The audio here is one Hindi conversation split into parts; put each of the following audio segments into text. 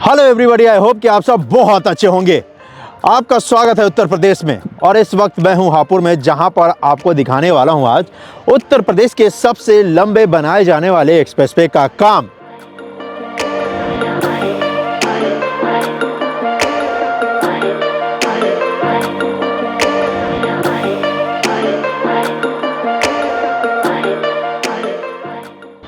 हेलो एवरीबॉडी, आई होप कि आप सब बहुत अच्छे होंगे। आपका स्वागत है उत्तर प्रदेश में और इस वक्त मैं हूं हापुड़ में, जहां पर आपको दिखाने वाला हूं आज उत्तर प्रदेश के सबसे लंबे बनाए जाने वाले एक्सप्रेसवे का काम।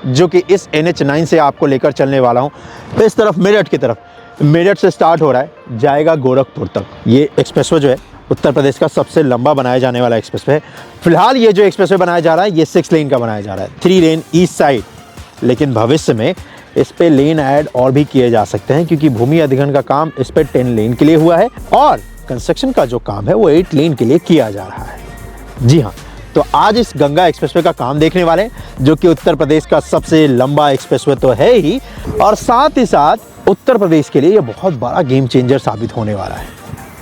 जो कि इस NH9 से आपको लेकर चलने वाला हूं। इस तरफ मेरठ की तरफ, मेरठ से स्टार्ट हो रहा है, जाएगा गोरखपुर तक। ये एक्सप्रेसवे जो है उत्तर प्रदेश का सबसे लंबा बनाया जाने वाला एक्सप्रेसवे है। फिलहाल ये जो एक्सप्रेसवे बनाया जा रहा है ये 6 लेन का बनाया जा रहा है, 3 लेन ईस्ट साइड। लेकिन भविष्य में इस पे लेन ऐड और भी किए जा सकते हैं, क्योंकि भूमि अधिग्रहण का काम इस पे 10 लेन के लिए हुआ है और कंस्ट्रक्शन का जो काम है वो 8 लेन के लिए किया जा रहा है। जी हाँ, तो आज इस गंगा एक्सप्रेसवे का काम देखने वाले हैं, जो कि उत्तर प्रदेश का सबसे लंबा एक्सप्रेसवे तो है ही, और साथ ही साथ उत्तर प्रदेश के लिए ये बहुत बड़ा गेम चेंजर साबित होने वाला है।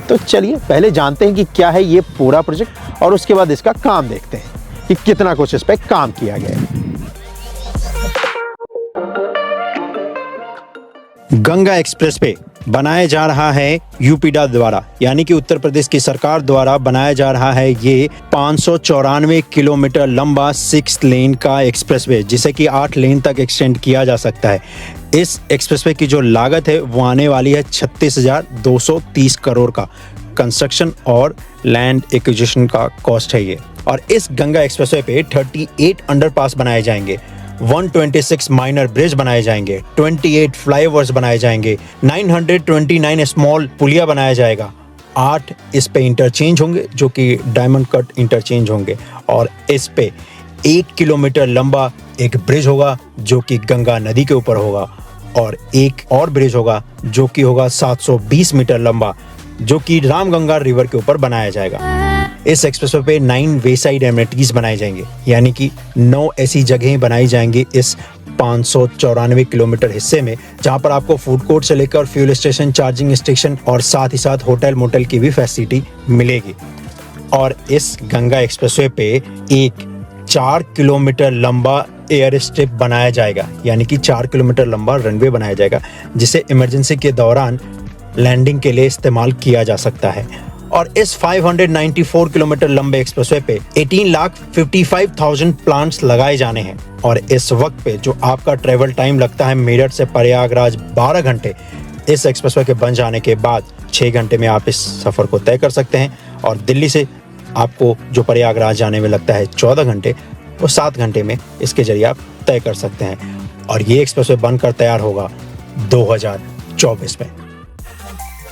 तो चलिए पहले जानते हैं कि क्या है ये पूरा प्रोजेक्ट, और उसके बाद इसका काम देखते हैं कि कितना कुछ इस पे काम किया गया है। गंगा एक्सप्रेसवे बनाया जा रहा है यूपीडा द्वारा, यानी कि उत्तर प्रदेश की सरकार द्वारा बनाया जा रहा है ये 594 किलोमीटर लंबा 6 लेन का एक्सप्रेसवे, जिसे कि 8 लेन तक एक्सटेंड किया जा सकता है। इस एक्सप्रेसवे की जो लागत है वो आने वाली है 36,230 करोड़ का। कंस्ट्रक्शन और लैंड एक्विजिशन का कॉस्ट है ये। और इस गंगा एक्सप्रेसवे पे 38 अंडरपास बनाए जाएंगे, 126 माइनर ब्रिज बनाए जाएंगे, 28 फ्लाईओवर्स बनाए जाएंगे, 929 स्मॉल पुलिया बनाया जाएगा, 8 इस पे इंटरचेंज होंगे जो कि डायमंड कट इंटरचेंज होंगे, और इस पे 1 किलोमीटर लंबा एक ब्रिज होगा जो कि गंगा नदी के ऊपर होगा, और एक और ब्रिज होगा जो कि होगा 720 मीटर लंबा, जो कि रामगंगा रिवर के ऊपर बनाया जाएगा। इस एक्सप्रेसवे पे 9 वे साइड एमिनिटीज बनाए जाएंगे, यानी कि 9 ऐसी जगहें बनाई जाएंगी इस 594 किलोमीटर हिस्से में, जहां पर आपको फूड कोर्ट से लेकर फ्यूल स्टेशन, चार्जिंग स्टेशन और साथ ही साथ होटल मोटल की भी फैसिलिटी मिलेगी। और इस गंगा एक्सप्रेसवे पे एक 4 किलोमीटर लंबा एयर स्ट्रिप बनाया जाएगा, यानी कि 4 किलोमीटर लंबा रनवे बनाया जाएगा, जिसे इमरजेंसी के दौरान लैंडिंग के लिए इस्तेमाल किया जा सकता है। और इस 594 किलोमीटर लंबे एक्सप्रेसवे पे 18,55,000 प्लांट्स लगाए जाने हैं। और इस वक्त पे जो आपका ट्रेवल टाइम लगता है मेरठ से प्रयागराज 12 घंटे, इस एक्सप्रेसवे के बन जाने के बाद 6 घंटे में आप इस सफ़र को तय कर सकते हैं। और दिल्ली से आपको जो प्रयागराज जाने में लगता है 14 घंटे, वो 7 घंटे में इसके जरिए आप तय कर सकते हैं। और ये एक्सप्रेसवे बनकर तैयार होगा 2024 में।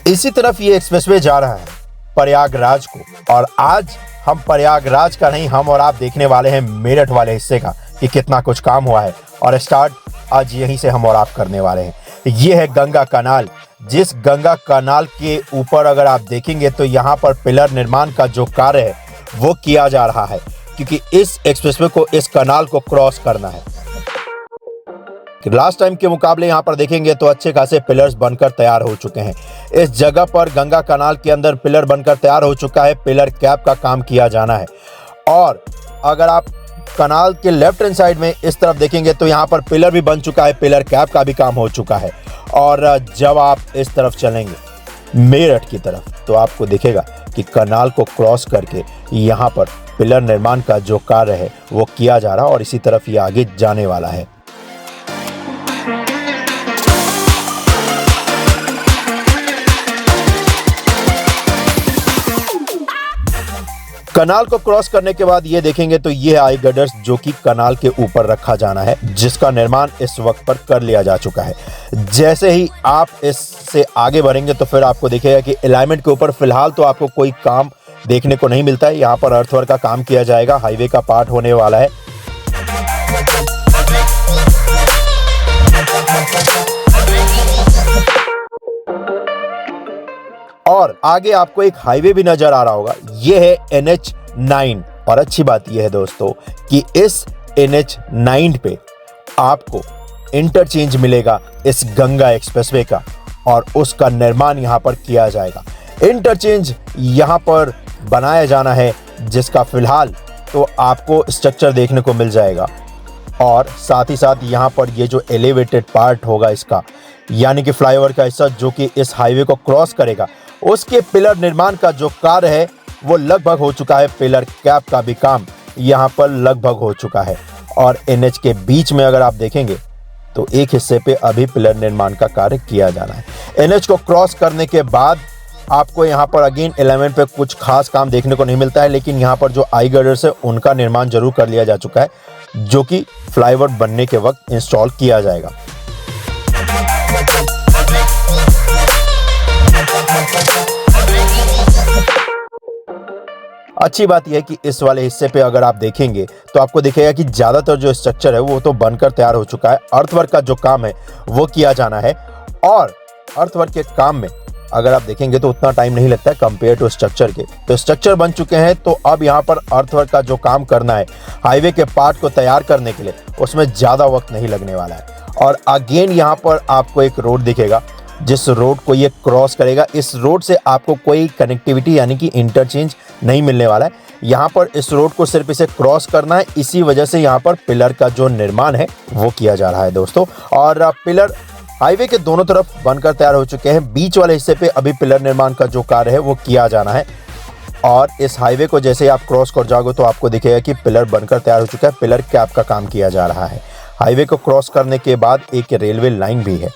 इसी तरफ ये एक्सप्रेसवे जा रहा है प्रयागराज को, और आज हम प्रयागराज का नहीं, हम और आप देखने वाले हैं मेरठ वाले हिस्से का कि कितना कुछ काम हुआ है। और स्टार्ट आज यहीं से हम और आप करने वाले हैं। ये है गंगा कनाल। जिस गंगा कनाल के ऊपर अगर आप देखेंगे तो यहाँ पर पिलर निर्माण का जो कार्य है वो किया जा रहा है, क्योंकि इस एक्सप्रेसवे को, इस कनाल को क्रॉस करना है। लास्ट टाइम के मुकाबले यहाँ पर देखेंगे तो अच्छे खासे पिलर्स बनकर तैयार हो चुके हैं। इस जगह पर गंगा कनाल के अंदर पिलर बनकर तैयार हो चुका है। पिलर कैप का काम किया जाना है। और अगर आप कनाल के लेफ्ट हैंड साइड में इस तरफ देखेंगे तो यहाँ पर पिलर भी बन चुका है, पिलर कैप का भी काम हो चुका है। और जब आप इस तरफ चलेंगे मेरठ की तरफ, तो आपको दिखेगा कि कनाल को क्रॉस करके यहाँ पर पिलर निर्माण का जो कार्य है वो किया जा रहा है, और इसी तरफ ये आगे जाने वाला है। कनाल को क्रॉस करने के बाद ये देखेंगे तो ये आई गर्डर्स, जो कि कनाल के ऊपर रखा जाना है, जिसका निर्माण इस वक्त पर कर लिया जा चुका है। जैसे ही आप इससे आगे बढ़ेंगे तो फिर आपको दिखेगा कि अलाइनमेंट के ऊपर फिलहाल तो आपको कोई काम देखने को नहीं मिलता है। यहाँ पर अर्थवर्क का काम किया जाएगा, हाईवे का पार्ट होने वाला है। और आगे आपको एक हाईवे भी नजर आ रहा होगा, ये है NH9। और अच्छी बात यह है दोस्तों कि इस NH9 पे आपको इंटरचेंज मिलेगा इस गंगा एक्सप्रेसवे का, और उसका निर्माण यहाँ पर किया जाएगा। इंटरचेंज यहाँ पर बनाया जाना है, जिसका फिलहाल तो आपको स्ट्रक्चर देखने को मिल जाएगा। और साथ ही साथ यहाँ पर ये जो एलिवेटेड पार्ट होगा इसका, यानी कि फ्लाईओवर का हिस्सा जो कि इस हाईवे को क्रॉस करेगा, उसके पिलर निर्माण का जो कार्य है वो लगभग हो चुका है। पिलर कैप का भी काम यहाँ पर लगभग हो चुका है। और एनएच के बीच में अगर आप देखेंगे तो एक हिस्से पे अभी पिलर निर्माण का कार्य किया जाना है। एनएच को क्रॉस करने के बाद आपको यहाँ पर अगेन एलिमेंट पे कुछ खास काम देखने को नहीं मिलता है, लेकिन यहाँ पर जो आई गर्डर्स है उनका निर्माण जरूर कर लिया जा चुका है, जो कि फ्लाईओवर बनने के वक्त इंस्टॉल किया जाएगा। अच्छी बात यह है कि इस वाले हिस्से पे अगर आप देखेंगे तो आपको दिखेगा कि ज़्यादातर जो स्ट्रक्चर है वो तो बनकर तैयार हो चुका है। अर्थवर्क का जो काम है वो किया जाना है, और अर्थवर्क के काम में अगर आप देखेंगे तो उतना टाइम नहीं लगता है कंपेयर टू स्ट्रक्चर के। तो स्ट्रक्चर बन चुके हैं, तो अब यहाँ पर अर्थवर्क का जो काम करना है हाईवे के पार्ट को तैयार करने के लिए, उसमें ज़्यादा वक्त नहीं लगने वाला है। और अगेन यहाँ पर आपको एक रोड दिखेगा जिस रोड को ये क्रॉस करेगा। इस रोड से आपको कोई कनेक्टिविटी यानी कि इंटरचेंज नहीं मिलने वाला है। यहाँ पर इस रोड को सिर्फ इसे क्रॉस करना है, इसी वजह से यहाँ पर पिलर का जो निर्माण है वो किया जा रहा है दोस्तों। और पिलर हाईवे के दोनों तरफ बनकर तैयार हो चुके हैं। बीच वाले हिस्से पे अभी पिलर निर्माण का जो कार्य है वो किया जाना है। और इस हाईवे को जैसे आप क्रॉस कर जाओगे तो आपको दिखेगा कि पिलर बनकर तैयार हो चुका है। पिलर कैप का काम किया जा रहा है। हाईवे को क्रॉस करने के बाद एक रेलवे लाइन भी है,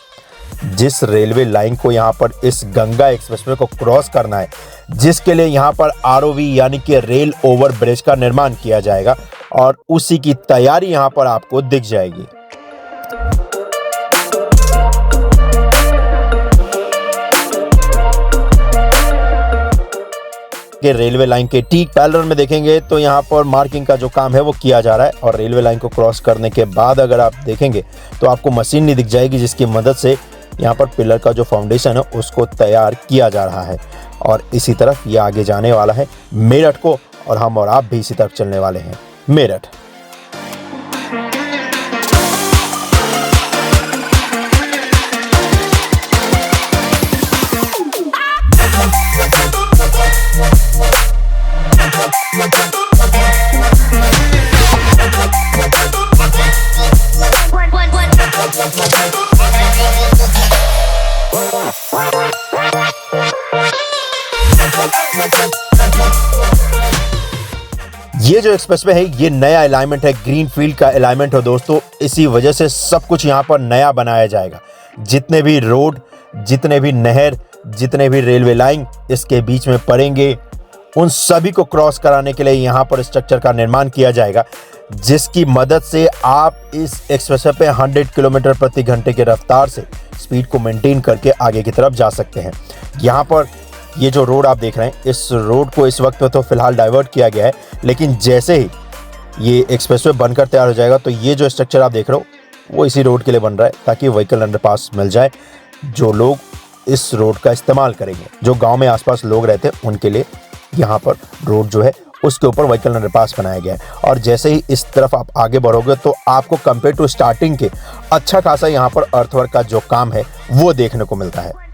जिस रेलवे लाइन को यहाँ पर इस गंगा एक्सप्रेसवे को क्रॉस करना है, जिसके लिए यहाँ पर आरओवी यानी कि रेल ओवर ब्रिज का निर्माण किया जाएगा, और उसी की तैयारी यहाँ पर आपको दिख जाएगी। के रेलवे लाइन के ठीक पैरेलल में देखेंगे तो यहाँ पर मार्किंग का जो काम है वो किया जा रहा है। और रेलवे लाइन को क्रॉस करने के बाद अगर आप देखेंगे तो आपको मशीनरी दिख जाएगी, जिसकी मदद से यहाँ पर पिलर का जो फाउंडेशन है उसको तैयार किया जा रहा है। और इसी तरफ ये आगे जाने वाला है मेरठ को, और हम और आप भी इसी तरफ चलने वाले हैं मेरठ। ये जो एक्सप्रेसवे है ये नया अलाइनमेंट है, ग्रीन फील्ड का अलाइनमेंट है दोस्तों। इसी वजह से सब कुछ यहाँ पर नया बनाया जाएगा। जितने भी रोड, जितने भी नहर, जितने भी रेलवे लाइन इसके बीच में पड़ेंगे, उन सभी को क्रॉस कराने के लिए यहाँ पर स्ट्रक्चर का निर्माण किया जाएगा, जिसकी मदद से आप इस एक्सप्रेसवे पे 100 किलोमीटर प्रति घंटे की रफ्तार से स्पीड को मेंटेन करके आगे की तरफ जा सकते हैं। यहाँ पर ये जो रोड आप देख रहे हैं, इस रोड को इस वक्त तो फिलहाल डाइवर्ट किया गया है, लेकिन जैसे ही ये एक्सप्रेसवे बनकर तैयार हो जाएगा तो ये जो स्ट्रक्चर आप देख रहे हो वो इसी रोड के लिए बन रहा है, ताकि व्हीकल अंडरपास मिल जाए। जो लोग इस रोड का इस्तेमाल करेंगे, जो गांव में आसपास लोग रहते हैं, उनके लिए यहाँ पर रोड जो है उसके ऊपर व्हीकल अंडरपास बनाया गया है। और जैसे ही इस तरफ आप आगे बढ़ोगे तो आपको कंपेयर टू स्टार्टिंग के अच्छा खासा यहाँ पर अर्थवर्क का जो काम है वो देखने को मिलता है।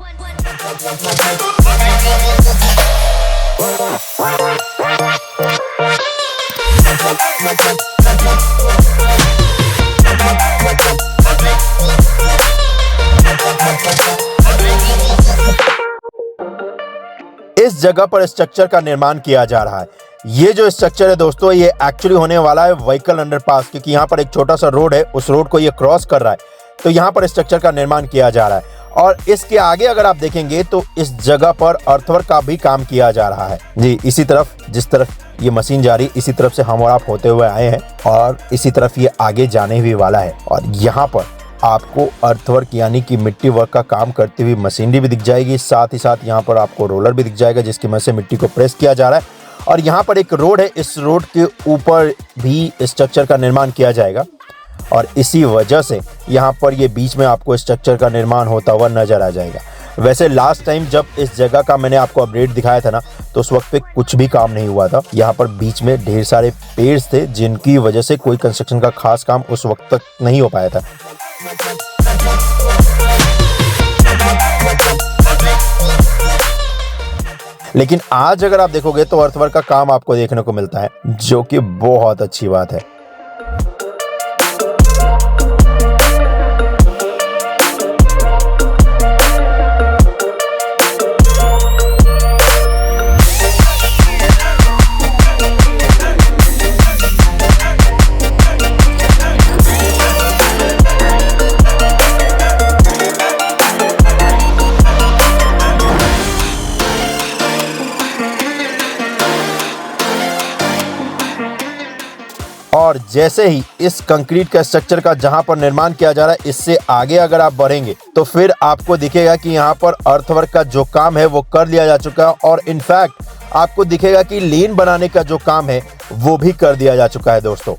इस जगह पर स्ट्रक्चर का निर्माण किया जा रहा है। ये जो स्ट्रक्चर है दोस्तों, ये एक्चुअली होने वाला है व्हीकल अंडरपास, क्योंकि यहाँ पर एक छोटा सा रोड है, उस रोड को ये क्रॉस कर रहा है, तो यहाँ पर स्ट्रक्चर का निर्माण किया जा रहा है। और इसके आगे अगर आप देखेंगे तो इस जगह पर अर्थवर्क का भी काम किया जा रहा है। जी, इसी तरफ जिस तरफ ये मशीन जा रही है, इसी तरफ से हम और आप होते हुए आए हैं, और इसी तरफ ये आगे जाने भी वाला है। और यहाँ पर आपको अर्थवर्क यानी कि मिट्टी वर्क का काम करती हुई मशीनरी भी दिख जाएगी, साथ ही साथ यहाँ पर आपको रोलर भी दिख जाएगा, जिसकी मदद से मिट्टी को प्रेस किया जा रहा है। और यहाँ पर एक रोड है, इस रोड के ऊपर भी स्ट्रक्चर का निर्माण किया जाएगा, और इसी वजह से यहाँ पर ये बीच में आपको स्ट्रक्चर का निर्माण होता हुआ नजर आ जाएगा। वैसे लास्ट टाइम जब इस जगह का मैंने आपको अपडेट दिखाया था ना, तो उस वक्त पे कुछ भी काम नहीं हुआ था। यहाँ पर बीच में ढेर सारे पेड़ थे, जिनकी वजह से कोई कंस्ट्रक्शन का खास काम उस वक्त तक नहीं हो पाया था। लेकिन आज अगर आप देखोगे तो अर्थवर्क का काम आपको देखने को मिलता है, जो कि बहुत अच्छी बात है। जैसे ही इस कंक्रीट का स्ट्रक्चर का जहां पर निर्माण किया जा रहा है, इससे आगे अगर आप बढ़ेंगे तो फिर आपको दिखेगा कि यहाँ पर अर्थवर्क का जो काम है वो कर लिया जा चुका है, और इनफैक्ट आपको दिखेगा कि लेन बनाने का जो काम है वो भी कर दिया जा चुका है दोस्तों।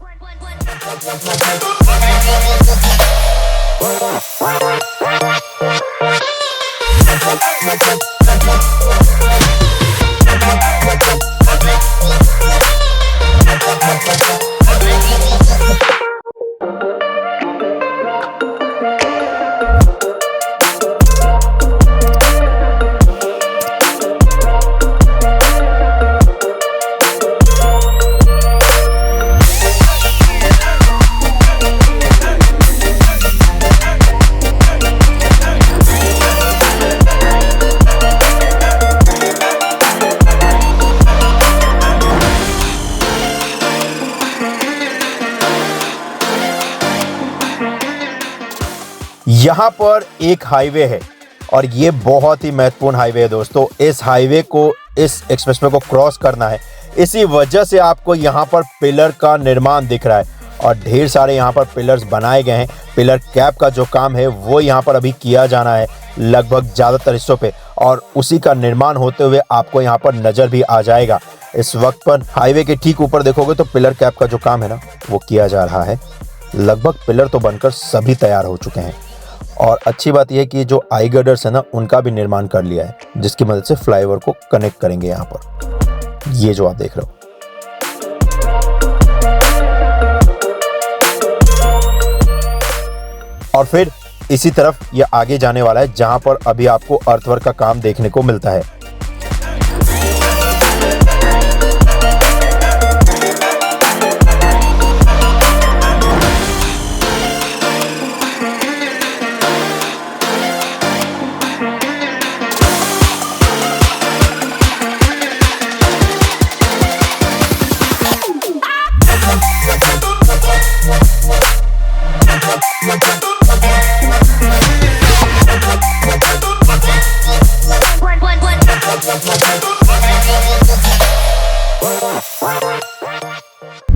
यहाँ पर एक हाईवे है और ये बहुत ही महत्वपूर्ण हाईवे है दोस्तों। इस हाईवे को, इस एक्सप्रेसवे को क्रॉस करना है, इसी वजह से आपको यहाँ पर पिलर का निर्माण दिख रहा है और ढेर सारे यहाँ पर पिलर्स बनाए गए हैं। पिलर कैप का जो काम है वो यहाँ पर अभी किया जाना है लगभग ज़्यादातर हिस्सों पे, और उसी का निर्माण होते हुए आपको यहाँ पर नज़र भी आ जाएगा। इस वक्त पर हाईवे के ठीक ऊपर देखोगे तो पिलर कैप का जो काम है ना वो किया जा रहा है। लगभग पिलर तो बनकर सभी तैयार हो चुके हैं, और अच्छी बात यह है कि जो आई गर्डर्स है ना उनका भी निर्माण कर लिया है, जिसकी मदद से फ्लाईओवर को कनेक्ट करेंगे यहाँ पर, ये जो आप देख रहे हो। और फिर इसी तरफ ये आगे जाने वाला है जहां पर अभी आपको अर्थवर्क का काम देखने को मिलता है।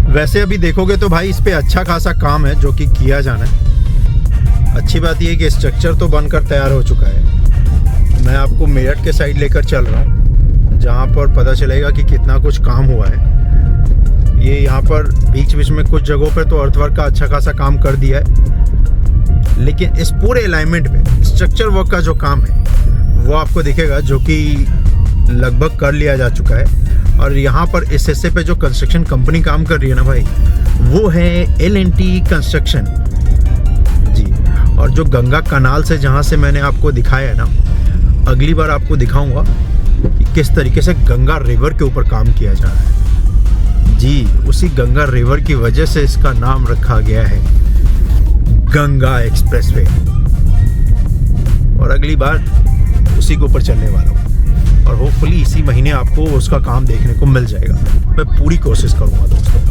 वैसे अभी देखोगे तो भाई इस पे अच्छा खासा काम है जो कि किया जाना है। अच्छी बात यह है कि स्ट्रक्चर तो बनकर तैयार हो चुका है। मैं आपको मेरठ के साइड लेकर चल रहा हूँ जहाँ पर पता चलेगा कि कितना कुछ काम हुआ है। ये यहाँ पर बीच बीच में कुछ जगहों पे तो अर्थवर्क का अच्छा खासा काम कर दिया है, लेकिन इस पूरे अलाइनमेंट पे स्ट्रक्चर वर्क का जो काम है वो आपको दिखेगा जो कि लगभग कर लिया जा चुका है। और यहाँ पर इस हिस्से पे जो कंस्ट्रक्शन कंपनी काम कर रही है ना भाई, वो है L&T कंस्ट्रक्शन जी। और जो गंगा कनाल से जहाँ से मैंने आपको दिखाया है ना, अगली बार आपको दिखाऊंगा कि किस तरीके से गंगा रिवर के ऊपर काम किया जा रहा है जी। उसी गंगा रिवर की वजह से इसका नाम रखा गया है गंगा एक्सप्रेसवे, और अगली बार उसी के ऊपर चलने वाला हूँ, और होपफुली इसी महीने आपको उसका काम देखने को मिल जाएगा। मैं पूरी कोशिश करूंगा दोस्तों।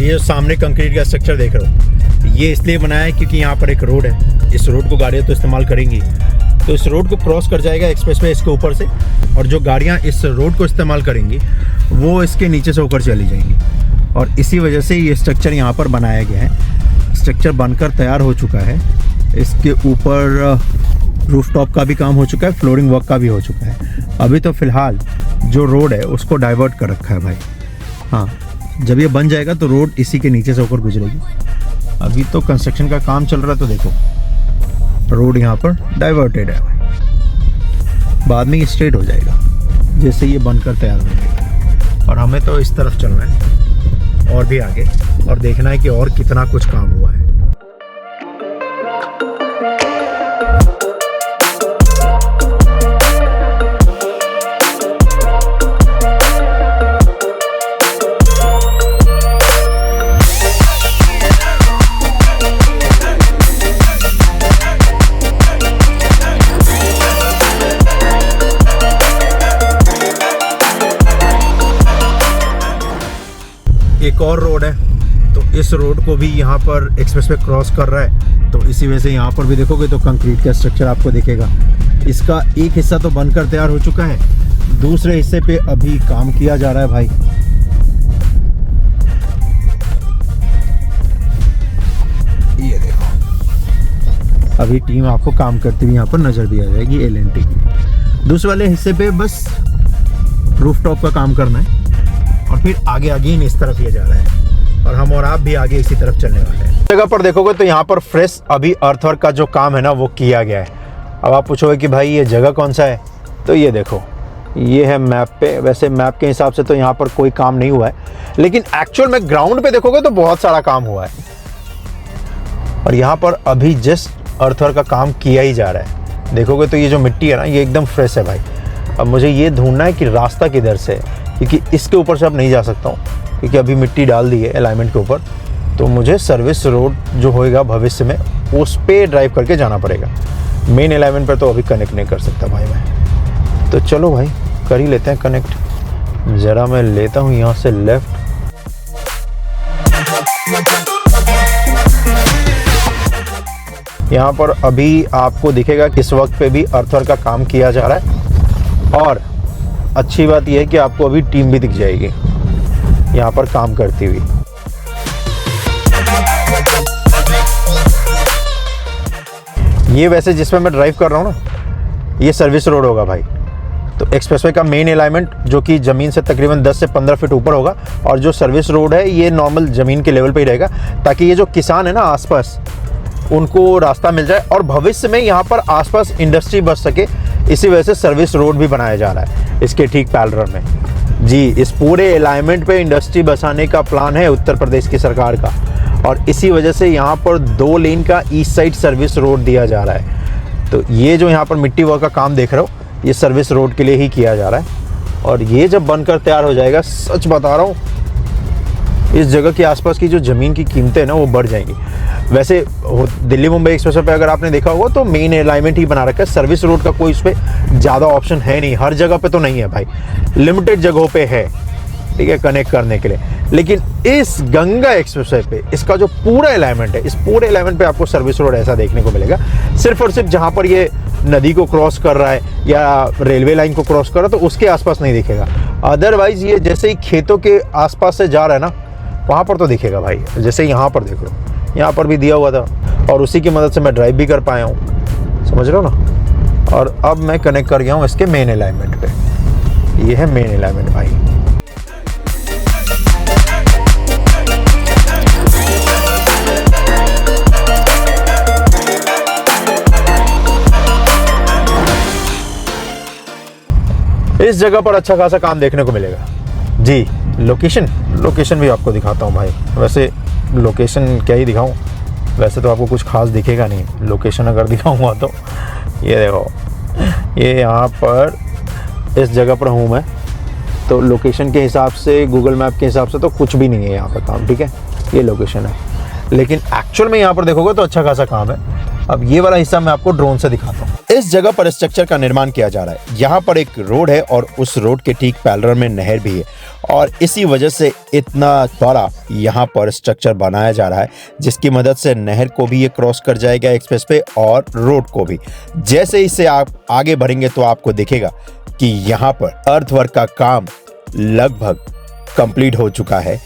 ये सामने कंक्रीट का स्ट्रक्चर देख रहे हो, ये इसलिए बनाया है क्योंकि यहाँ पर एक रोड है। इस रोड को गाड़ियाँ तो इस्तेमाल करेंगी, तो इस रोड को क्रॉस कर जाएगा एक्सप्रेसवे इसके ऊपर से, और जो गाड़ियाँ इस रोड को इस्तेमाल करेंगी वो इसके नीचे से होकर चली जाएंगी, और इसी वजह से ये स्ट्रक्चर यहाँ पर बनाया गया है। स्ट्रक्चर बनकर तैयार हो चुका है। इसके ऊपर रूफटॉप का भी काम हो चुका है, फ्लोरिंग वर्क का भी हो चुका है। अभी तो फ़िलहाल जो रोड है उसको डाइवर्ट कर रखा है भाई। हाँ, जब ये बन जाएगा तो रोड इसी के नीचे से होकर गुजरेगी। अभी तो कंस्ट्रक्शन का काम चल रहा है, तो देखो रोड यहाँ पर डाइवर्टेड है, बाद में ये स्ट्रेट हो जाएगा जैसे ये बनकर तैयार हो जाएगा। और हमें तो इस तरफ चलना है और भी आगे, और देखना है कि और कितना कुछ काम हुआ है। और रोड है, तो इस रोड को भी यहाँ पर एक्सप्रेसवे क्रॉस कर रहा है। तो इसी वजह से यहाँ पर भी देखोगे तो कंक्रीट का स्ट्रक्चर आपको दिखेगा। इसका एक हिस्सा तो बनकर तैयार हो चुका है, दूसरे हिस्से पे अभी काम किया जा रहा है भाई। ये देखो, अभी टीम आपको काम करती हुई यहाँ पर नजर भी आ जाएगी L&T की। दूसरे वाले हिस्से पे बस रूफटॉप का काम करना है और फिर आगे अगेन इस तरफ ये जा रहा है और हम और आप भी आगे इसी तरफ चलने वाले हैं। जगह पर देखोगे तो यहाँ पर फ्रेश अभी अर्थवर्क का जो काम है ना वो किया गया है। अब आप पूछोगे कि भाई ये जगह कौन सा है, तो ये देखो, ये है मैप पे। वैसे मैप के हिसाब से तो यहाँ पर कोई काम नहीं हुआ है, लेकिन एक्चुअल में ग्राउंड पे देखोगे तो बहुत सारा काम हुआ है और यहाँ पर अभी जस्ट अर्थवर्क का काम किया ही जा रहा है। देखोगे तो ये जो मिट्टी है ना ये एकदम फ्रेश है भाई। अब मुझे ये ढूंढना है कि रास्ता किधर से है, क्योंकि इसके ऊपर से अब नहीं जा सकता हूँ क्योंकि अभी मिट्टी डाल दी है अलाइनमेंट के ऊपर। तो मुझे सर्विस रोड जो होएगा भविष्य में उस पे ड्राइव करके जाना पड़ेगा। मेन अलाइनमेंट पर तो अभी कनेक्ट नहीं कर सकता भाई मैं। तो चलो भाई कर ही लेते हैं कनेक्ट। ज़रा मैं लेता हूँ यहाँ से लेफ्ट। यहाँ पर अभी आपको दिखेगा कि इस वक्त पे भी अर्थवर्क का काम किया जा रहा है और अच्छी बात यह है कि आपको अभी टीम भी दिख जाएगी यहाँ पर काम करती हुई। ये वैसे जिसमें मैं ड्राइव कर रहा हूँ ना ये सर्विस रोड होगा भाई। तो एक्सप्रेसवे का मेन अलाइनमेंट जो कि ज़मीन से तकरीबन 10 से 15 फीट ऊपर होगा और जो सर्विस रोड है ये नॉर्मल ज़मीन के लेवल पे ही रहेगा, ताकि ये जो किसान है ना आसपास उनको रास्ता मिल जाए और भविष्य में यहाँ पर आसपास इंडस्ट्री बस सके। इसी वजह से सर्विस रोड भी बनाया जा रहा है इसके ठीक पैरेलल में। जी, इस पूरे अलाइनमेंट पे इंडस्ट्री बसाने का प्लान है उत्तर प्रदेश की सरकार का और इसी वजह से यहाँ पर 2 लेन का ईस्ट साइड सर्विस रोड दिया जा रहा है। तो ये जो यहाँ पर मिट्टी वर्क का काम देख रहे हो ये सर्विस रोड के लिए ही किया जा रहा है और ये जब बनकर तैयार हो जाएगा, सच बता रहा हूँ, इस जगह के आसपास की जो ज़मीन की कीमतें ना वो बढ़ जाएंगी। वैसे दिल्ली मुंबई एक्सप्रेसवे पे अगर आपने देखा होगा तो मेन अलाइनमेंट ही बना रखा है, सर्विस रोड का कोई उस पर ज़्यादा ऑप्शन है नहीं। हर जगह पे तो नहीं है भाई, लिमिटेड जगहों पे है, ठीक है, कनेक्ट करने के लिए। लेकिन इस गंगा एक्सप्रेसवे पे इसका जो पूरा अलाइनमेंट है, इस पूरे अलाइनमेंट पे आपको सर्विस रोड ऐसा देखने को मिलेगा। सिर्फ और सिर्फ जहाँ पर ये नदी को क्रॉस कर रहा है या रेलवे लाइन को क्रॉस कर रहा है तो उसके आसपास नहीं दिखेगा। अदरवाइज ये जैसे ही खेतों के आसपास से जा रहा है ना वहाँ पर तो दिखेगा भाई। जैसे यहाँ पर देख लो, यहाँ पर भी दिया हुआ था और उसी की मदद से मैं ड्राइव भी कर पाया हूँ, समझ रहे हो ना। और अब मैं कनेक्ट कर गया हूँ इसके मेन अलाइनमेंट पे। ये है मेन अलाइनमेंट भाई। इस जगह पर अच्छा खासा काम देखने को मिलेगा जी। लोकेशन भी आपको दिखाता हूँ भाई। वैसे लोकेशन क्या ही दिखाऊँ, वैसे तो आपको कुछ खास दिखेगा नहीं। लोकेशन अगर दिखाऊँगा तो ये देखो, ये यहाँ पर इस जगह पर हूँ मैं। तो लोकेशन के हिसाब से, गूगल मैप के हिसाब से तो कुछ भी नहीं है यहाँ पर काम, ठीक है, ये लोकेशन है। लेकिन एक्चुअल में यहाँ पर देखोगे तो अच्छा खासा काम है। अब ये वाला हिस्सा मैं आपको ड्रोन से दिखाता हूँ। इस जगह पर स्ट्रक्चर का निर्माण किया जा रहा है। यहाँ पर एक रोड है और उस रोड के ठीक पैरेलल में नहर भी है और इसी वजह से इतना बड़ा यहाँ पर स्ट्रक्चर बनाया जा रहा है, जिसकी मदद से नहर को भी ये क्रॉस कर जाएगा एक्सप्रेस पे और रोड को भी। जैसे ही आप आगे बढ़ेंगे तो आपको दिखेगा कि यहाँ पर अर्थवर्क का काम लगभग कंप्लीट हो चुका है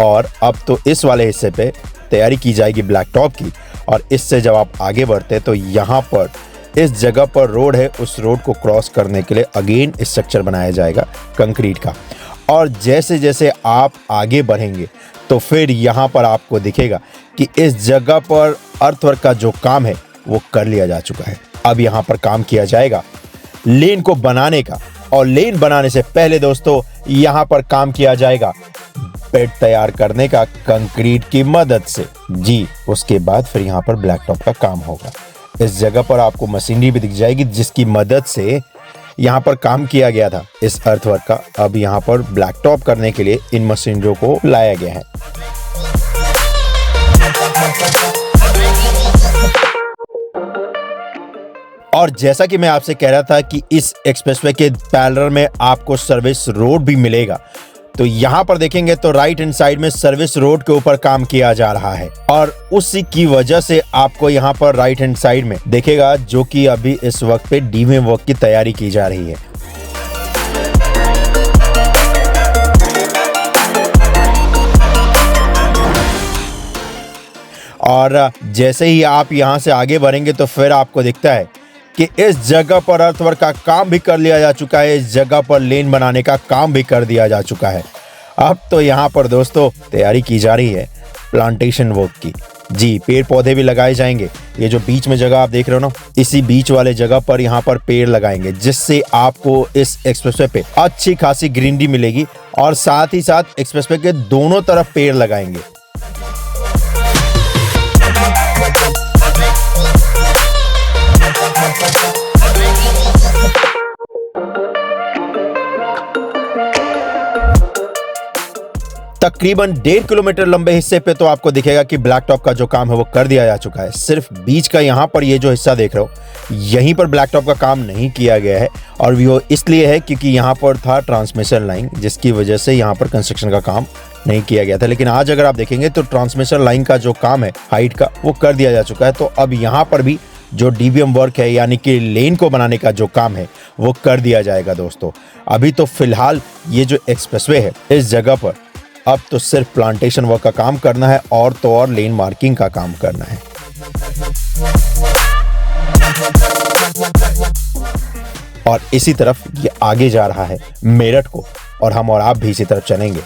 और अब तो इस वाले हिस्से पे तैयारी की जाएगी ब्लैक टॉप की। और इससे जब आप आगे बढ़ते तो यहाँ पर इस जगह पर रोड है, उस रोड को क्रॉस करने के लिए अगेन स्ट्रक्चर बनाया जाएगा कंक्रीट का। और जैसे जैसे आप आगे बढ़ेंगे तो फिर यहाँ पर आपको दिखेगा कि इस जगह पर अर्थवर्क का जो काम है वो कर लिया जा चुका है। अब यहाँ पर काम किया जाएगा लेन को बनाने का और लेन बनाने से पहले दोस्तों यहाँ पर काम किया जाएगा बेड तैयार करने का कंक्रीट की मदद से जी। उसके बाद फिर यहाँ पर ब्लैक टॉप का काम होगा। इस जगह पर आपको मशीनरी भी दिख जाएगी जिसकी मदद से यहाँ पर काम किया गया था इस अर्थवर्क का। अब यहाँ पर ब्लैक टॉप करने के लिए इन मशीनरियों को लाया गया है। और जैसा कि मैं आपसे कह रहा था कि इस एक्सप्रेसवे के पैरेलल में आपको सर्विस रोड भी मिलेगा, तो यहाँ पर देखेंगे तो राइट हैंड साइड में सर्विस रोड के ऊपर काम किया जा रहा है और उसी की वजह से आपको यहाँ पर राइट हैंड साइड में देखेगा जो कि अभी इस वक्त पे डीवीएम वर्क की तैयारी की जा रही है। और जैसे ही आप यहाँ से आगे बढ़ेंगे तो फिर आपको दिखता है कि इस जगह पर अर्थवर्क का काम भी कर लिया जा चुका है, इस जगह पर लेन बनाने का काम भी कर दिया जा चुका है। अब तो यहाँ पर दोस्तों तैयारी की जा रही है प्लांटेशन वर्क की। जी, पेड़ पौधे भी लगाए जाएंगे। ये जो बीच में जगह आप देख रहे हो ना, इसी बीच वाले जगह पर यहाँ पर पेड़ लगाएंगे जिससे आपको इस एक्सप्रेसवे पे अच्छी खासी ग्रीनरी मिलेगी और साथ ही साथ एक्सप्रेसवे के दोनों तरफ पेड़ लगाएंगे। तकरीबन 1.5 किलोमीटर लंबे हिस्से पे तो आपको दिखेगा कि ब्लैक टॉप का जो काम है वो कर दिया जा चुका है। सिर्फ बीच का यहाँ पर ये जो हिस्सा देख रहे हो, यहीं पर ब्लैक टॉप का काम नहीं किया गया है और वो इसलिए है क्योंकि यहाँ पर था ट्रांसमिशन लाइन, जिसकी वजह से यहाँ पर कंस्ट्रक्शन का काम नहीं किया गया था। लेकिन आज अगर आप देखेंगे तो ट्रांसमिशन लाइन का जो काम है हाइट का, वो कर दिया जा चुका है। तो अब यहाँ पर भी जो डीबीएम वर्क है यानी कि लेन को बनाने का जो काम है वो कर दिया जाएगा दोस्तों। अभी तो फिलहाल ये जो एक्सप्रेसवे है इस जगह पर अब तो सिर्फ प्लांटेशन वर्क का काम करना है और तो और लेन मार्किंग का काम करना है। और इसी तरफ ये आगे जा रहा है मेरठ को और हम और आप भी इसी तरफ चलेंगे।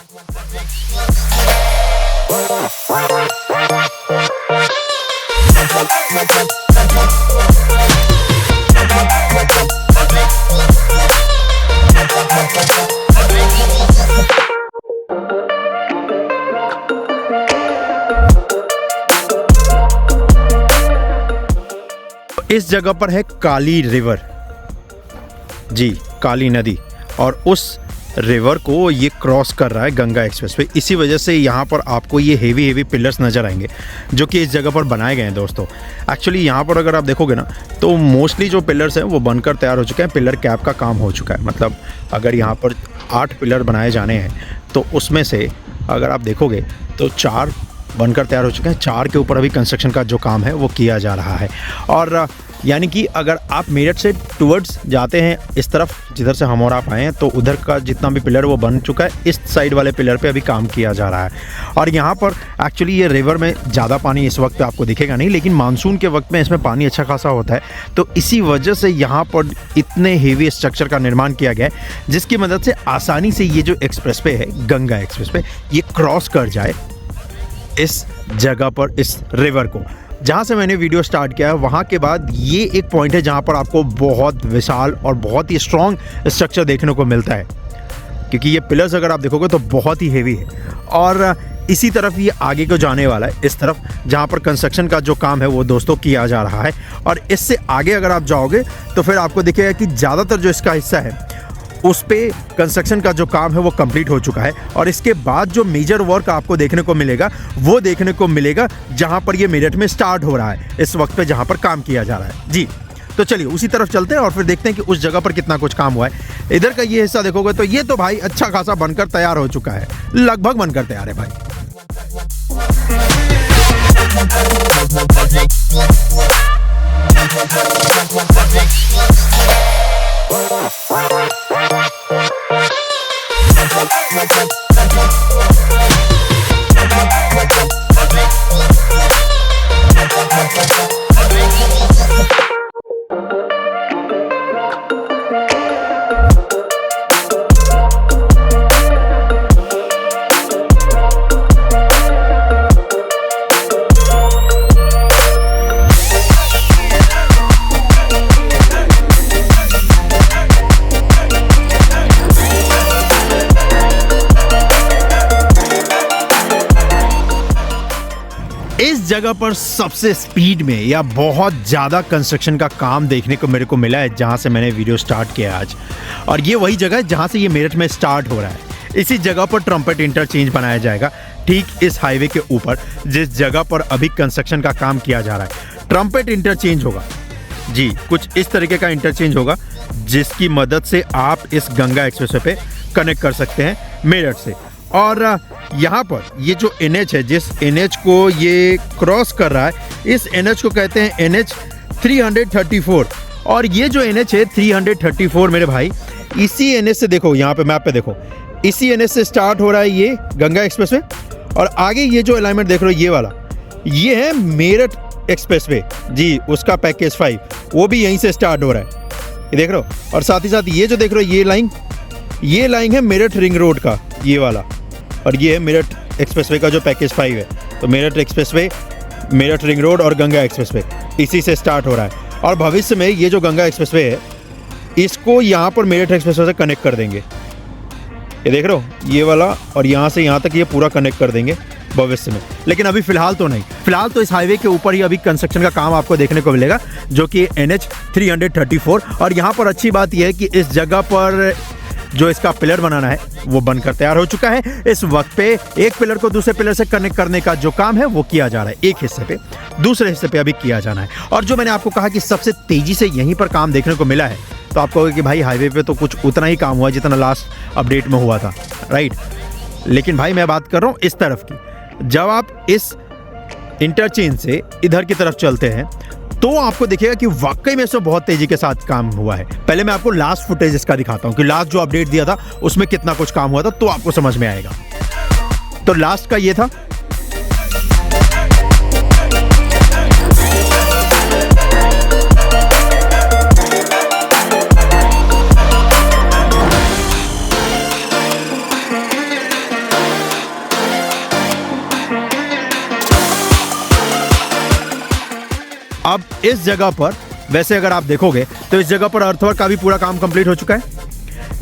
इस जगह पर है काली रिवर, जी काली नदी, और उस रिवर को ये क्रॉस कर रहा है गंगा एक्सप्रेसवे। इसी वजह से यहाँ पर आपको ये हेवी पिलर्स नज़र आएंगे जो कि इस जगह पर बनाए गए हैं दोस्तों। एक्चुअली यहाँ पर अगर आप देखोगे ना तो मोस्टली जो पिलर्स हैं वो बनकर तैयार हो चुके हैं, पिलर कैप का काम हो चुका है। मतलब अगर यहाँ पर 8 पिलर बनाए जाने हैं तो उसमें से अगर आप देखोगे तो 4 बनकर तैयार हो चुके हैं, 4 के ऊपर अभी कंस्ट्रक्शन का जो काम है वो किया जा रहा है। और यानी कि अगर आप मेरठ से टुवर्ड्स जाते हैं इस तरफ जिधर से हम और आप आए हैं तो उधर का जितना भी पिलर वो बन चुका है, इस साइड वाले पिलर पे अभी काम किया जा रहा है। और यहाँ पर एक्चुअली ये रिवर में ज़्यादा पानी इस वक्त आपको दिखेगा नहीं, लेकिन मानसून के वक्त में इसमें पानी अच्छा खासा होता है। तो इसी वजह से यहाँ पर इतने हेवी स्ट्रक्चर का निर्माण किया गया है जिसकी मदद से आसानी से ये जो एक्सप्रेसवे है गंगा एक्सप्रेसवे ये क्रॉस कर जाए इस जगह पर, इस रिवर को। जहाँ से मैंने वीडियो स्टार्ट किया है वहाँ के बाद ये एक पॉइंट है जहाँ पर आपको बहुत विशाल और बहुत ही स्ट्रॉन्ग स्ट्रक्चर देखने को मिलता है, क्योंकि ये पिलर्स अगर आप देखोगे तो बहुत ही हेवी है। और इसी तरफ ये आगे को जाने वाला है, इस तरफ जहाँ पर कंस्ट्रक्शन का जो काम है वो दोस्तों किया जा रहा है। और इससे आगे अगर आप जाओगे तो फिर आपको दिखेगा कि ज़्यादातर जो इसका हिस्सा है उस पे कंस्ट्रक्शन का जो काम है वो कंप्लीट हो चुका है। और इसके बाद जो मेजर वर्क आपको देखने को मिलेगा वो देखने को मिलेगा जहां पर ये मेरठ में स्टार्ट हो रहा है इस वक्त पे, जहां पर काम किया जा रहा है। जी तो चलिए उसी तरफ चलते हैं और फिर देखते हैं कि उस जगह पर कितना कुछ काम हुआ है। इधर का ये हिस्सा देखोगे तो ये तो भाई अच्छा खासा बनकर तैयार हो चुका है, लगभग बनकर तैयार है भाई। इस जगह पर सबसे स्पीड में या बहुत ज़्यादा कंस्ट्रक्शन का काम देखने को मेरे को मिला है जहां से मैंने वीडियो स्टार्ट किया आज। और ये वही जगह है जहां से ये मेरठ में स्टार्ट हो रहा है। इसी जगह पर ट्रम्पेट इंटरचेंज बनाया जाएगा, ठीक इस हाईवे के ऊपर जिस जगह पर अभी कंस्ट्रक्शन का काम किया जा रहा है। ट्रम्पेट इंटरचेंज होगा जी, कुछ इस तरीके का इंटरचेंज होगा जिसकी मदद से आप इस गंगा एक्सप्रेसवे पे कनेक्ट कर सकते हैं मेरठ से। और यहाँ पर ये जो NH है, जिस NH को ये क्रॉस कर रहा है, इस NH को कहते हैं NH 334। और ये जो NH है 334 मेरे भाई, इसी NH से देखो, यहाँ पे मैप पे देखो, इसी NH से स्टार्ट हो रहा है ये गंगा एक्सप्रेसवे। और आगे ये जो अलाइनमेंट देख रहे हो ये वाला, ये है मेरठ एक्सप्रेसवे जी, उसका पैकेज 5, वो भी यहीं से स्टार्ट हो रहा है, ये देख रहे हो। और साथ ही साथ ये जो देख रहे हो ये लाइन है मेरठ रिंग रोड का, ये वाला। और ये है मेरठ एक्सप्रेसवे का जो पैकेज 5 है। तो Meerut expressway, Meerut ring road और गंगा एक्सप्रेसवे इसी से स्टार्ट हो रहा है। और भविष्य में ये जो गंगा एक्सप्रेसवे है, इसको यहाँ पर मेरठ एक्सप्रेसवे से कनेक्ट कर देंगे, ये देख रहे हो, ये वाला, और यहाँ से यहाँ तक ये पूरा कनेक्ट कर देंगे भविष्य में। लेकिन अभी फ़िलहाल तो नहीं, फ़िलहाल तो इस हाईवे के ऊपर ही अभी कंस्ट्रक्शन का काम आपको देखने को मिलेगा, जो कि NH 334। और यहाँ पर अच्छी बात यह है कि इस जगह पर जो इसका पिलर बनाना है वो बनकर तैयार हो चुका है। इस वक्त पे एक पिलर को दूसरे पिलर से कनेक्ट करने का जो काम है वो किया जा रहा है, एक हिस्से पे, दूसरे हिस्से पे अभी किया जाना है। और जो मैंने आपको कहा कि सबसे तेज़ी से यहीं पर काम देखने को मिला है, तो आप कहोगे कि भाई हाईवे पे तो कुछ उतना ही काम हुआ जितना लास्ट अपडेट में हुआ था, राइट। लेकिन भाई मैं बात कर रहा हूँ इस तरफ की, जब आप इस इंटरचेंज से इधर की तरफ चलते हैं तो आपको दिखेगा कि वाकई में इसमें बहुत तेजी के साथ काम हुआ है। पहले मैं आपको लास्ट फुटेज इसका दिखाता हूँ कि लास्ट जो अपडेट दिया था उसमें कितना कुछ काम हुआ था, तो आपको समझ में आएगा। तो लास्ट का ये था, अब इस जगह पर वैसे अगर आप देखोगे तो इस जगह पर अर्थवर्क का भी पूरा काम कंप्लीट हो चुका है।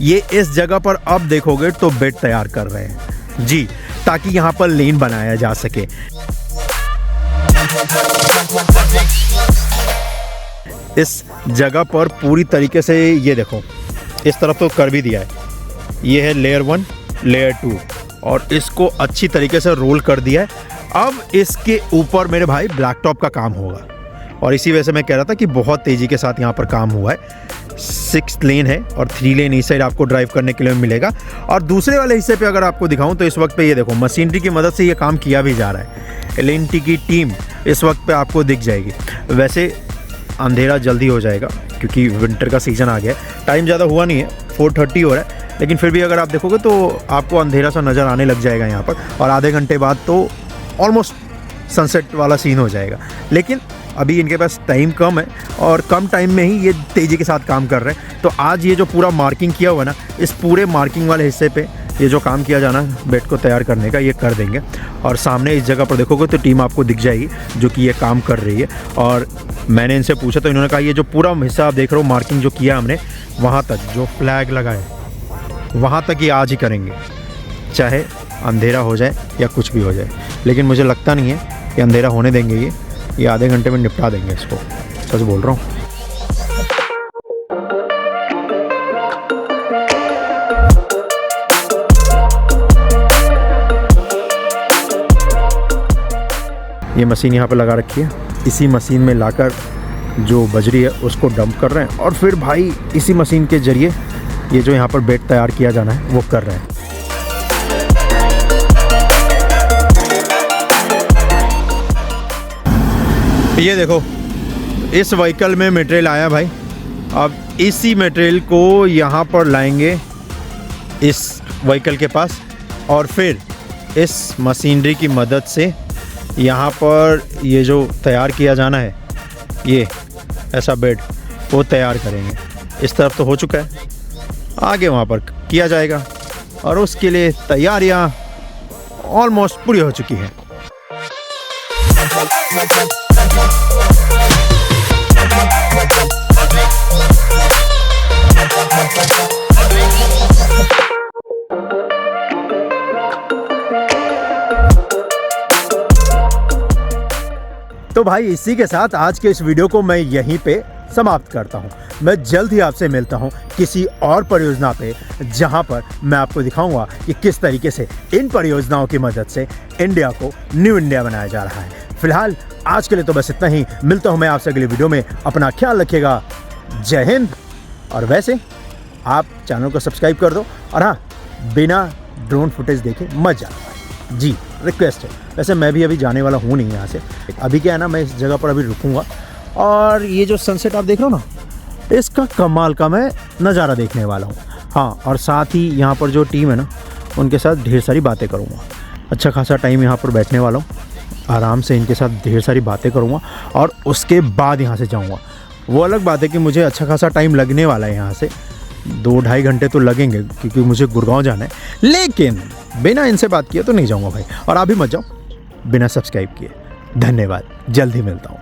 ये इस जगह पर अब देखोगे तो बेड तैयार कर रहे हैं जी, ताकि यहाँ पर लेन बनाया जा सके। इस जगह पर पूरी तरीके से ये देखो, इस तरफ तो कर भी दिया है, ये है लेयर 1, लेयर 2, और इसको अच्छी तरीके से रोल कर दिया है। अब इसके ऊपर मेरे भाई ब्लैक टॉप का काम होगा, और इसी वजह से मैं कह रहा था कि बहुत तेज़ी के साथ यहाँ पर काम हुआ है। 6 लेन है और 3 लेन इस साइड आपको ड्राइव करने के लिए मिलेगा। और दूसरे वाले हिस्से पे अगर आपको दिखाऊं तो इस वक्त पे ये देखो, मशीनरी की मदद से ये काम किया भी जा रहा है। LNT की टीम इस वक्त पे आपको दिख जाएगी। वैसे अंधेरा जल्दी हो जाएगा क्योंकि विंटर का सीज़न आ गया है, टाइम ज़्यादा हुआ नहीं है, 4:30 हो रहा है, लेकिन फिर भी अगर आप देखोगे तो आपको अंधेरा सा नज़र आने लग जाएगा यहाँ पर, और आधे घंटे बाद तो ऑलमोस्ट सनसेट वाला सीन हो जाएगा। लेकिन अभी इनके पास टाइम कम है और कम टाइम में ही ये तेज़ी के साथ काम कर रहे हैं। तो आज ये जो पूरा मार्किंग किया हुआ ना, इस पूरे मार्किंग वाले हिस्से पे ये जो काम किया जाना बेड को तैयार करने का, ये कर देंगे। और सामने इस जगह पर देखोगे तो टीम आपको दिख जाएगी जो कि ये काम कर रही है। और मैंने इनसे पूछा तो इन्होंने कहा ये जो पूरा हिस्सा आप देख रहे हो मार्किंग जो किया हमने, वहाँ तक जो फ्लैग लगाए वहाँ तक ये आज ही करेंगे, चाहे अंधेरा हो जाए या कुछ भी हो जाए। लेकिन मुझे लगता नहीं है कि अंधेरा होने देंगे, ये आधे घंटे में निपटा देंगे इसको, सच बोल रहा हूँ। ये मशीन यहाँ पे लगा रखी है, इसी मशीन में लाकर जो बजरी है उसको डंप कर रहे हैं, और फिर भाई इसी मशीन के जरिए ये जो यहाँ पर बेड तैयार किया जाना है वो कर रहे हैं। ये देखो, इस व्हीकल में मटेरियल आया भाई। अब इसी मटेरियल को यहाँ पर लाएंगे इस व्हीकल के पास, और फिर इस मशीनरी की मदद से यहाँ पर ये जो तैयार किया जाना है, ये ऐसा बेड वो तैयार करेंगे। इस तरफ तो हो चुका है, आगे वहाँ पर किया जाएगा, और उसके लिए तैयारियाँ ऑलमोस्ट पूरी हो चुकी हैं। तो भाई इसी के साथ आज के इस वीडियो को मैं यहीं पे समाप्त करता हूं। मैं जल्द ही आपसे मिलता हूं किसी और परियोजना पे, जहां पर मैं आपको दिखाऊंगा कि किस तरीके से इन परियोजनाओं की मदद से इंडिया को न्यू इंडिया बनाया जा रहा है। फिलहाल आज के लिए तो बस इतना ही। मिलता हूं मैं आपसे अगली वीडियो में। अपना ख्याल रखिएगा। जय हिंद। और वैसे आप चैनल को सब्सक्राइब कर दो, और हाँ, बिना ड्रोन फुटेज देखे मत जाना भाई जी, रिक्वेस्ट है। वैसे मैं भी अभी जाने वाला हूँ नहीं यहाँ से। अभी क्या है ना, मैं इस जगह पर अभी रुकूँगा और ये जो सनसेट आप देख रहे हो ना, इसका कमाल का मैं नज़ारा देखने वाला हूँ। हाँ, और साथ ही यहाँ पर जो टीम है ना, उनके साथ ढेर सारी बातें करूँगा। अच्छा खासा टाइम यहाँ पर बैठने वाला हूँ, आराम से इनके साथ ढेर सारी बातें करूँगा और उसके बाद यहाँ से जाऊँगा। वो अलग बात है कि मुझे अच्छा खासा टाइम लगने वाला है, यहाँ से 2-2.5 घंटे तो लगेंगे क्योंकि मुझे गुड़गांव जाना है। लेकिन बिना इनसे बात किए तो नहीं जाऊँगा भाई। और आप भी मत जाओ बिना सब्सक्राइब किए। धन्यवाद, जल्द ही मिलता हूँ।